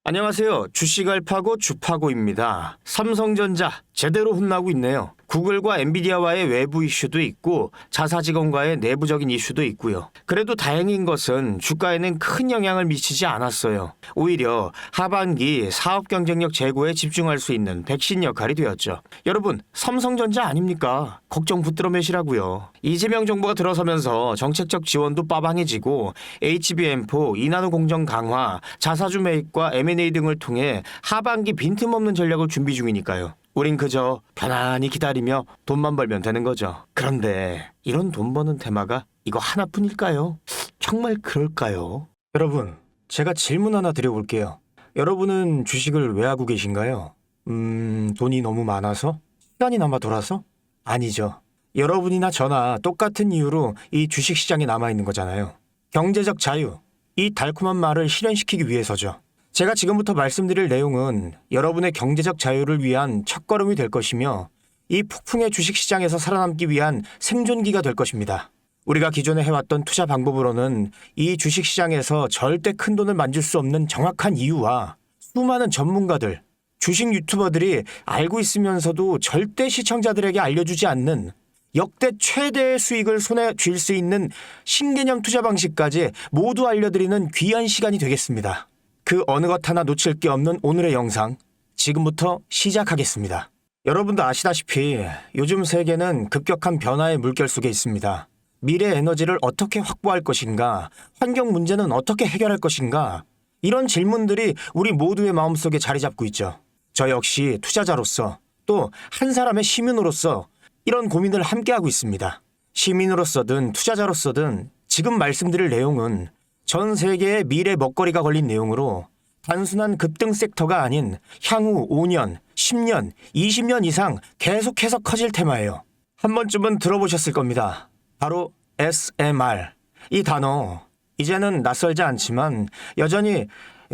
안녕하세요. 주식 알파고 주파고입니다. 삼성전자 제대로 혼나고 있네요. 구글과 엔비디아와의 외부 이슈도 있고 자사 직원과의 내부적인 이슈도 있고요. 그래도 다행인 것은 주가에는 큰 영향을 미치지 않았어요. 오히려 하반기 사업 경쟁력 제고에 집중할 수 있는 백신 역할이 되었죠. 여러분, 삼성전자 아닙니까? 걱정 붙들어 매시라고요. 이재명 정부가 들어서면서 정책적 지원도 빠방해지고 HBM4, 이나노 공정 강화, 자사주 매입과 M&A 등을 통해 하반기 빈틈없는 전략을 준비 중이니까요. 우린 그저 편안히 기다리며 돈만 벌면 되는 거죠. 그런데 이런 돈 버는 테마가 이거 하나뿐일까요? 정말 그럴까요? 여러분, 제가 질문 하나 드려볼게요. 여러분은 주식을 왜 하고 계신가요? 돈이 너무 많아서? 시간이 남아 돌아서? 아니죠. 여러분이나 저나 똑같은 이유로 이 주식시장에 남아있는 거잖아요. 경제적 자유, 이 달콤한 말을 실현시키기 위해서죠. 제가 지금부터 말씀드릴 내용은 여러분의 경제적 자유를 위한 첫걸음이 될 것이며 이 폭풍의 주식시장에서 살아남기 위한 생존기가 될 것입니다. 우리가 기존에 해왔던 투자 방법으로는 이 주식시장에서 절대 큰 돈을 만질 수 없는 정확한 이유와 수많은 전문가들, 주식 유튜버들이 알고 있으면서도 절대 시청자들에게 알려주지 않는 역대 최대의 수익을 손에 쥘 수 있는 신개념 투자 방식까지 모두 알려드리는 귀한 시간이 되겠습니다. 그 어느 것 하나 놓칠 게 없는 오늘의 영상, 지금부터 시작하겠습니다. 여러분도 아시다시피 요즘 세계는 급격한 변화의 물결 속에 있습니다. 미래 에너지를 어떻게 확보할 것인가, 환경 문제는 어떻게 해결할 것인가, 이런 질문들이 우리 모두의 마음속에 자리 잡고 있죠. 저 역시 투자자로서 또 한 사람의 시민으로서 이런 고민을 함께하고 있습니다. 시민으로서든 투자자로서든 지금 말씀드릴 내용은 전 세계의 미래 먹거리가 걸린 내용으로 단순한 급등 섹터가 아닌 향후 5년, 10년, 20년 이상 계속해서 커질 테마예요. 한 번쯤은 들어보셨을 겁니다. 바로 SMR. 이 단어, 이제는 낯설지 않지만 여전히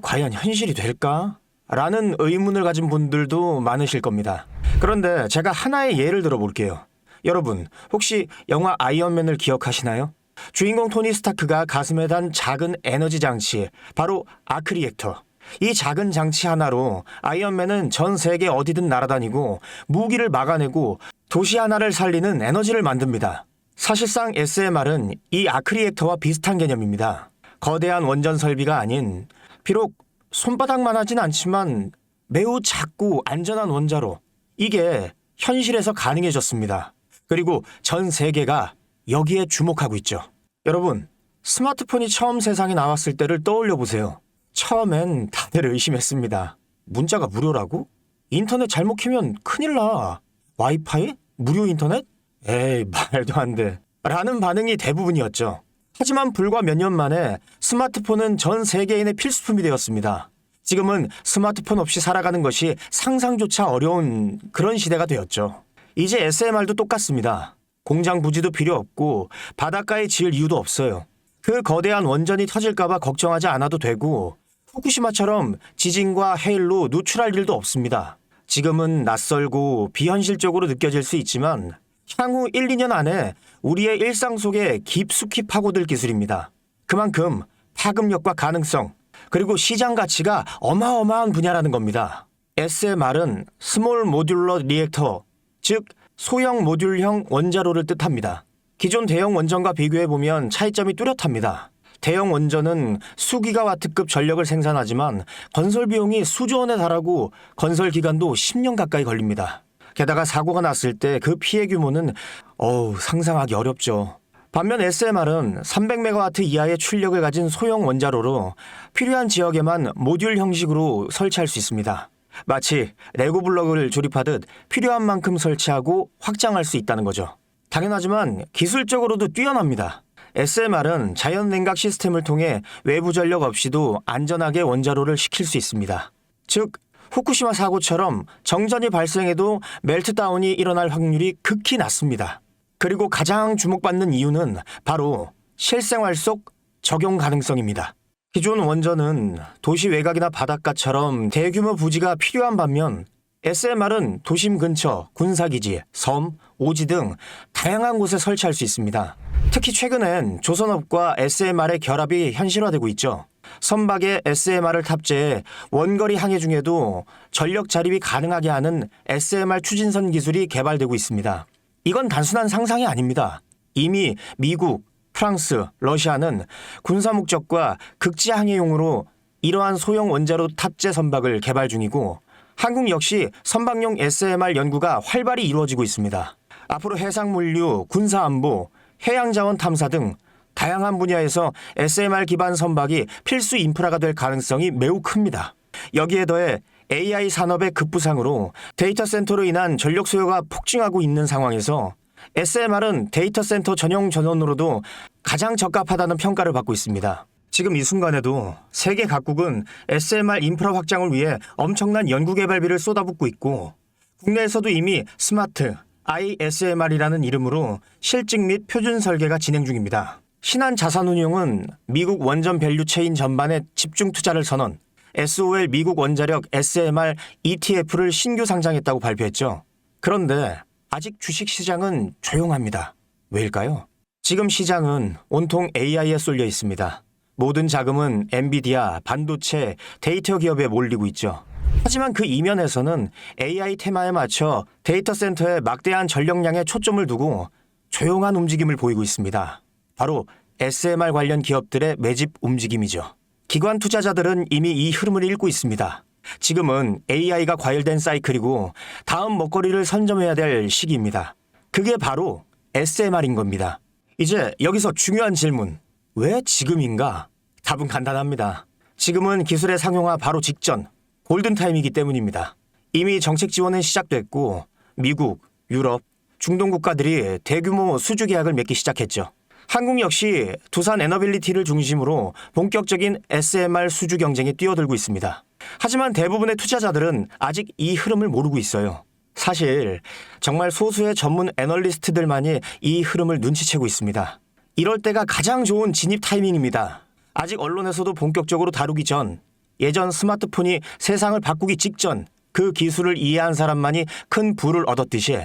과연 현실이 될까? 라는 의문을 가진 분들도 많으실 겁니다. 그런데 제가 하나의 예를 들어볼게요. 여러분, 혹시 영화 아이언맨을 기억하시나요? 주인공 토니 스타크가 가슴에 단 작은 에너지 장치, 바로 아크 리액터. 이 작은 장치 하나로 아이언맨은 전 세계 어디든 날아다니고 무기를 막아내고 도시 하나를 살리는 에너지를 만듭니다. 사실상 SMR은 이 아크 리액터와 비슷한 개념입니다. 거대한 원전 설비가 아닌, 비록 손바닥만 하진 않지만 매우 작고 안전한 원자로, 이게 현실에서 가능해졌습니다. 그리고 전 세계가 여기에 주목하고 있죠. 여러분, 스마트폰이 처음 세상에 나왔을 때를 떠올려 보세요. 처음엔 다들 의심했습니다. 문자가 무료라고? 인터넷 잘못 키면 큰일 나. 와이파이? 무료 인터넷? 에이, 말도 안 돼. 라는 반응이 대부분이었죠. 하지만 불과 몇 년 만에 스마트폰은 전 세계인의 필수품이 되었습니다. 지금은 스마트폰 없이 살아가는 것이 상상조차 어려운 그런 시대가 되었죠. 이제 SMR도 똑같습니다. 공장 부지도 필요 없고 바닷가에 지을 이유도 없어요. 그 거대한 원전이 터질까봐 걱정하지 않아도 되고 후쿠시마처럼 지진과 해일로 누출할 일도 없습니다. 지금은 낯설고 비현실적으로 느껴질 수 있지만 향후 1, 2년 안에 우리의 일상 속에 깊숙이 파고들 기술입니다. 그만큼 파급력과 가능성, 그리고 시장 가치가 어마어마한 분야라는 겁니다. SMR은 스몰 모듈러 리액터, 즉 소형 모듈형 원자로를 뜻합니다. 기존 대형 원전과 비교해보면 차이점이 뚜렷합니다. 대형 원전은 수기가와트급 전력을 생산하지만 건설 비용이 수조 원에 달하고 건설 기간도 10년 가까이 걸립니다. 게다가 사고가 났을 때 그 피해 규모는 상상하기 어렵죠. 반면 SMR은 300메가와트 이하의 출력을 가진 소형 원자로로 필요한 지역에만 모듈 형식으로 설치할 수 있습니다. 마치 레고 블록을 조립하듯 필요한 만큼 설치하고 확장할 수 있다는 거죠. 당연하지만 기술적으로도 뛰어납니다. SMR은 자연 냉각 시스템을 통해 외부 전력 없이도 안전하게 원자로를 식힐 수 있습니다. 즉, 후쿠시마 사고처럼 정전이 발생해도 멜트다운이 일어날 확률이 극히 낮습니다. 그리고 가장 주목받는 이유는 바로 실생활 속 적용 가능성입니다. 기존 원전은 도시 외곽이나 바닷가처럼 대규모 부지가 필요한 반면 SMR은 도심 근처, 군사기지, 섬, 오지 등 다양한 곳에 설치할 수 있습니다. 특히 최근엔 조선업과 SMR의 결합이 현실화되고 있죠. 선박에 SMR을 탑재해 원거리 항해 중에도 전력 자립이 가능하게 하는 SMR 추진선 기술이 개발되고 있습니다. 이건 단순한 상상이 아닙니다. 이미 미국, 프랑스, 러시아는 군사 목적과 극지 항해용으로 이러한 소형 원자로 탑재 선박을 개발 중이고 한국 역시 선박용 SMR 연구가 활발히 이루어지고 있습니다. 앞으로 해상물류, 군사안보, 해양자원 탐사 등 다양한 분야에서 SMR 기반 선박이 필수 인프라가 될 가능성이 매우 큽니다. 여기에 더해 AI 산업의 급부상으로 데이터 센터로 인한 전력 수요가 폭증하고 있는 상황에서 SMR은 데이터 센터 전용 전원으로도 가장 적합하다는 평가를 받고 있습니다. 지금 이 순간에도 세계 각국은 SMR 인프라 확장을 위해 엄청난 연구개발비를 쏟아붓고 있고 국내에서도 이미 스마트 ISMR이라는 이름으로 실증 및 표준 설계가 진행 중입니다. 신한자산운용은 미국 원전 밸류 체인 전반에 집중 투자를 선언, SOL 미국 원자력 SMR ETF를 신규 상장했다고 발표했죠. 그런데 아직 주식시장은 조용합니다. 왜일까요? 지금 시장은 온통 AI에 쏠려 있습니다. 모든 자금은 엔비디아, 반도체, 데이터 기업에 몰리고 있죠. 하지만 그 이면에서는 AI 테마에 맞춰 데이터 센터에 막대한 전력량에 초점을 두고 조용한 움직임을 보이고 있습니다. 바로 SMR 관련 기업들의 매집 움직임이죠. 기관 투자자들은 이미 이 흐름을 읽고 있습니다. 지금은 AI가 과열된 사이클이고 다음 먹거리를 선점해야 될 시기입니다. 그게 바로 SMR인 겁니다. 이제 여기서 중요한 질문. 왜 지금인가? 답은 간단합니다. 지금은 기술의 상용화 바로 직전, 골든타임이기 때문입니다. 이미 정책 지원은 시작됐고 미국, 유럽, 중동 국가들이 대규모 수주 계약을 맺기 시작했죠. 한국 역시 두산 에너빌리티를 중심으로 본격적인 SMR 수주 경쟁에 뛰어들고 있습니다. 하지만 대부분의 투자자들은 아직 이 흐름을 모르고 있어요. 사실 정말 소수의 전문 애널리스트들만이 이 흐름을 눈치채고 있습니다. 이럴 때가 가장 좋은 진입 타이밍입니다. 아직 언론에서도 본격적으로 다루기 전, 예전 스마트폰이 세상을 바꾸기 직전 그 기술을 이해한 사람만이 큰 부를 얻었듯이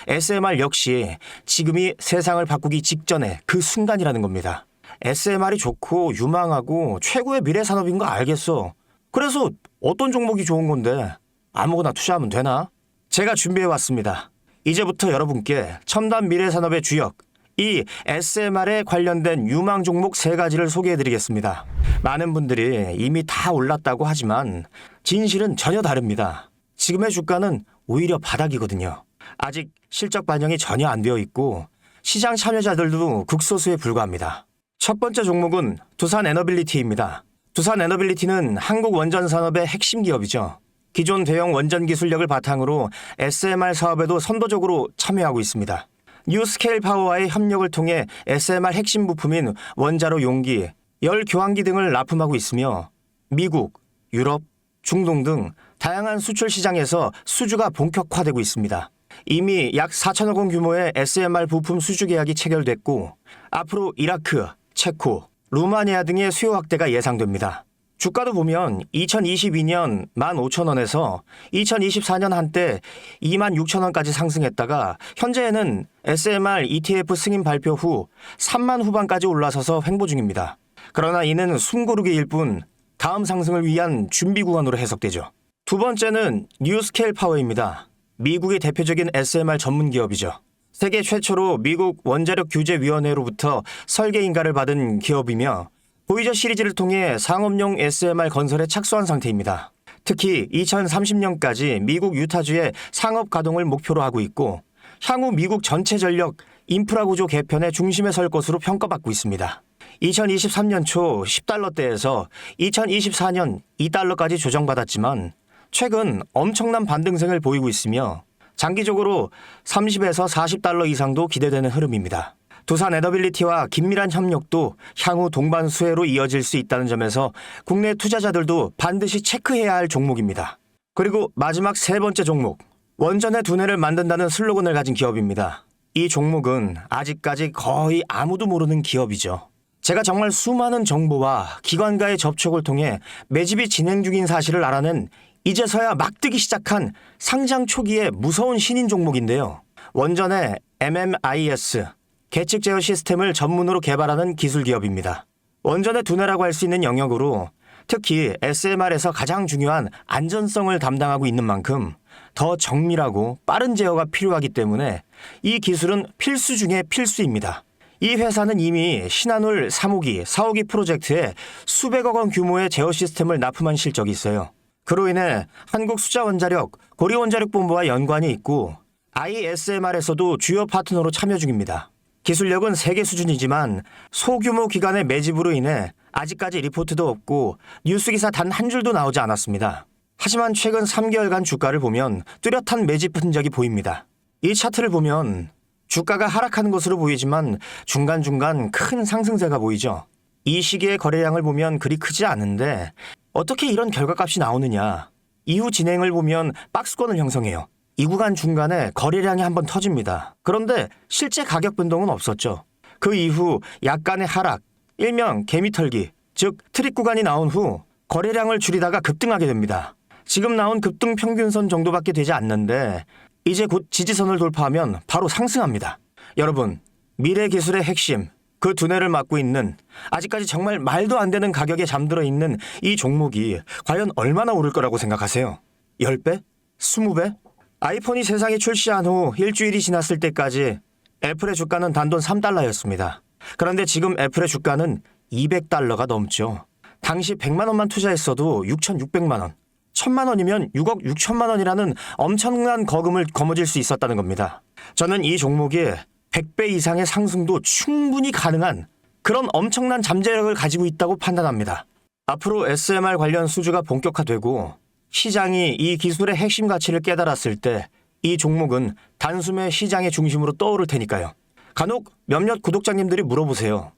SMR 역시 지금이 세상을 바꾸기 직전의 그 순간이라는 겁니다. SMR이 좋고 유망하고 최고의 미래 산업인 거 알겠어. 그래서 어떤 종목이 좋은 건데 아무거나 투자하면 되나? 제가 준비해왔습니다. 이제부터 여러분께 첨단 미래 산업의 주역, 이 SMR에 관련된 유망 종목 3가지를 소개해드리겠습니다. 많은 분들이 이미 다 올랐다고 하지만 진실은 전혀 다릅니다. 지금의 주가는 오히려 바닥이거든요. 아직 실적 반영이 전혀 안 되어 있고 시장 참여자들도 극소수에 불과합니다. 첫 번째 종목은 두산 에너빌리티입니다. 두산 에너빌리티는 한국 원전 산업의 핵심 기업이죠. 기존 대형 원전 기술력을 바탕으로 SMR 사업에도 선도적으로 참여하고 있습니다. 뉴스케일 파워와의 협력을 통해 SMR 핵심 부품인 원자로 용기, 열 교환기 등을 납품하고 있으며 미국, 유럽, 중동 등 다양한 수출 시장에서 수주가 본격화되고 있습니다. 이미 약 4천억 원 규모의 SMR 부품 수주 계약이 체결됐고 앞으로 이라크, 체코, 루마니아 등의 수요 확대가 예상됩니다. 주가도 보면 2022년 15,000원에서 2024년 한때 26,000원까지 상승했다가 현재는 SMR ETF 승인 발표 후 3만 후반까지 올라서서 횡보 중입니다. 그러나 이는 숨고르기일 뿐 다음 상승을 위한 준비 구간으로 해석되죠. 두 번째는 뉴스케일 파워입니다. 미국의 대표적인 SMR 전문 기업이죠. 세계 최초로 미국 원자력 규제위원회로부터 설계 인가를 받은 기업이며 보이저 시리즈를 통해 상업용 SMR 건설에 착수한 상태입니다. 특히 2030년까지 미국 유타주의 상업 가동을 목표로 하고 있고 향후 미국 전체 전력 인프라 구조 개편의 중심에 설 것으로 평가받고 있습니다. 2023년 초 10달러대에서 2024년 2달러까지 조정받았지만 최근 엄청난 반등세를 보이고 있으며 장기적으로 30에서 40달러 이상도 기대되는 흐름입니다. 두산 에너빌리티와 긴밀한 협력도 향후 동반 수혜로 이어질 수 있다는 점에서 국내 투자자들도 반드시 체크해야 할 종목입니다. 그리고 마지막 3번째 종목, 원전의 두뇌를 만든다는 슬로건을 가진 기업입니다. 이 종목은 아직까지 거의 아무도 모르는 기업이죠. 제가 정말 수많은 정보와 기관과의 접촉을 통해 매집이 진행 중인 사실을 알아낸 이제서야 막 뜨기 시작한 상장 초기의 무서운 신인 종목인데요. 원전의 MMIS, 계측 제어 시스템을 전문으로 개발하는 기술 기업입니다. 원전의 두뇌라고 할 수 있는 영역으로 특히 SMR에서 가장 중요한 안전성을 담당하고 있는 만큼 더 정밀하고 빠른 제어가 필요하기 때문에 이 기술은 필수 중에 필수입니다. 이 회사는 이미 신한울 3호기, 4호기 프로젝트에 수백억 원 규모의 제어 시스템을 납품한 실적이 있어요. 그로 인해 한국수자원자력, 고려원자력본부와 연관이 있고 ISMR에서도 주요 파트너로 참여 중입니다. 기술력은 세계 수준이지만 소규모 기관의 매집으로 인해 아직까지 리포트도 없고 뉴스기사 단 한 줄도 나오지 않았습니다. 하지만 최근 3개월간 주가를 보면 뚜렷한 매집 흔적이 보입니다. 이 차트를 보면 주가가 하락하는 것으로 보이지만 중간중간 큰 상승세가 보이죠. 이 시기의 거래량을 보면 그리 크지 않은데 어떻게 이런 결과값이 나오느냐. 이후 진행을 보면 박스권을 형성해요. 이 구간 중간에 거래량이 한번 터집니다. 그런데 실제 가격 변동은 없었죠. 그 이후 약간의 하락, 일명 개미털기, 즉 트릭 구간이 나온 후 거래량을 줄이다가 급등하게 됩니다. 지금 나온 급등 평균선 정도밖에 되지 않는데 이제 곧 지지선을 돌파하면 바로 상승합니다. 여러분, 미래 기술의 핵심, 그 두뇌를 맡고 있는 아직까지 정말 말도 안 되는 가격에 잠들어 있는 이 종목이 과연 얼마나 오를 거라고 생각하세요? 10배? 20배? 아이폰이 세상에 출시한 후 일주일이 지났을 때까지 애플의 주가는 단돈 3달러였습니다. 그런데 지금 애플의 주가는 200달러가 넘죠. 당시 100만 원만 투자했어도 6,600만 원. 1,000만 원이면 6억 6천만 원이라는 엄청난 거금을 거머쥘 수 있었다는 겁니다. 저는 이 종목이 100배 이상의 상승도 충분히 가능한 그런 엄청난 잠재력을 가지고 있다고 판단합니다. 앞으로 SMR 관련 수주가 본격화되고 시장이 이 기술의 핵심 가치를 깨달았을 때 이 종목은 단숨에 시장의 중심으로 떠오를 테니까요. 간혹 몇몇 구독자님들이 물어보세요.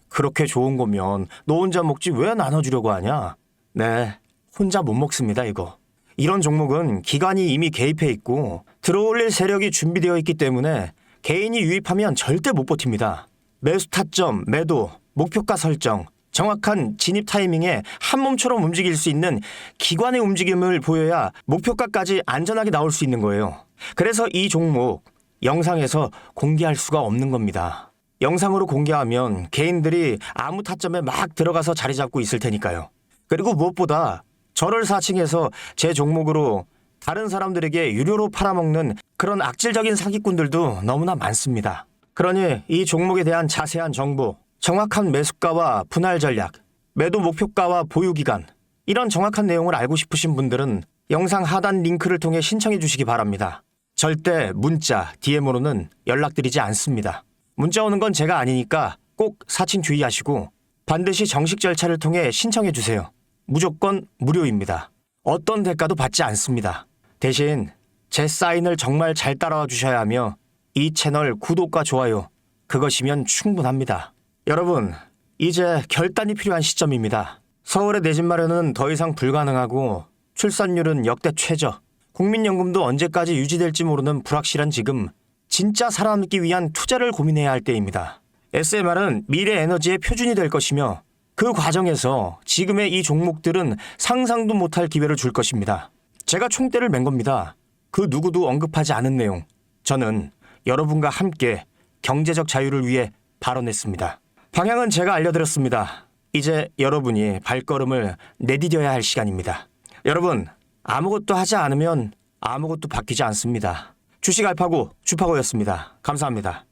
그렇게 좋은 거면 너 혼자 먹지 왜 나눠주려고 하냐? 네, 혼자 못 먹습니다, 이거. 이런 종목은 기관이 이미 개입해 있고 들어올릴 세력이 준비되어 있기 때문에 개인이 유입하면 절대 못 버팁니다. 매수 타점, 매도, 목표가 설정, 정확한 진입 타이밍에 한 몸처럼 움직일 수 있는 기관의 움직임을 보여야 목표가까지 안전하게 나올 수 있는 거예요. 그래서 이 종목 영상에서 공개할 수가 없는 겁니다. 영상으로 공개하면 개인들이 아무 타점에 막 들어가서 자리 잡고 있을 테니까요. 그리고 무엇보다 저를 사칭해서 제 종목으로 다른 사람들에게 유료로 팔아먹는 그런 악질적인 사기꾼들도 너무나 많습니다. 그러니 이 종목에 대한 자세한 정보, 정확한 매수가와 분할 전략, 매도 목표가와 보유기간, 이런 정확한 내용을 알고 싶으신 분들은 영상 하단 링크를 통해 신청해 주시기 바랍니다. 절대 문자, DM으로는 연락드리지 않습니다. 문자 오는 건 제가 아니니까 꼭 사칭 주의하시고 반드시 정식 절차를 통해 신청해 주세요. 무조건 무료입니다. 어떤 대가도 받지 않습니다. 대신 제 사인을 정말 잘 따라와 주셔야 하며 이 채널 구독과 좋아요, 그것이면 충분합니다. 여러분, 이제 결단이 필요한 시점입니다. 서울의 내 집 마련은 더 이상 불가능하고 출산율은 역대 최저, 국민연금도 언제까지 유지될지 모르는 불확실한 지금 진짜 살아남기 위한 투자를 고민해야 할 때입니다. SMR은 미래 에너지의 표준이 될 것이며 그 과정에서 지금의 이 종목들은 상상도 못할 기회를 줄 것입니다. 제가 총대를 맨 겁니다. 그 누구도 언급하지 않은 내용. 저는 여러분과 함께 경제적 자유를 위해 발언했습니다. 방향은 제가 알려드렸습니다. 이제 여러분이 발걸음을 내디뎌야 할 시간입니다. 여러분, 아무것도 하지 않으면 아무것도 바뀌지 않습니다. 주식 알파고 주파고였습니다. 감사합니다.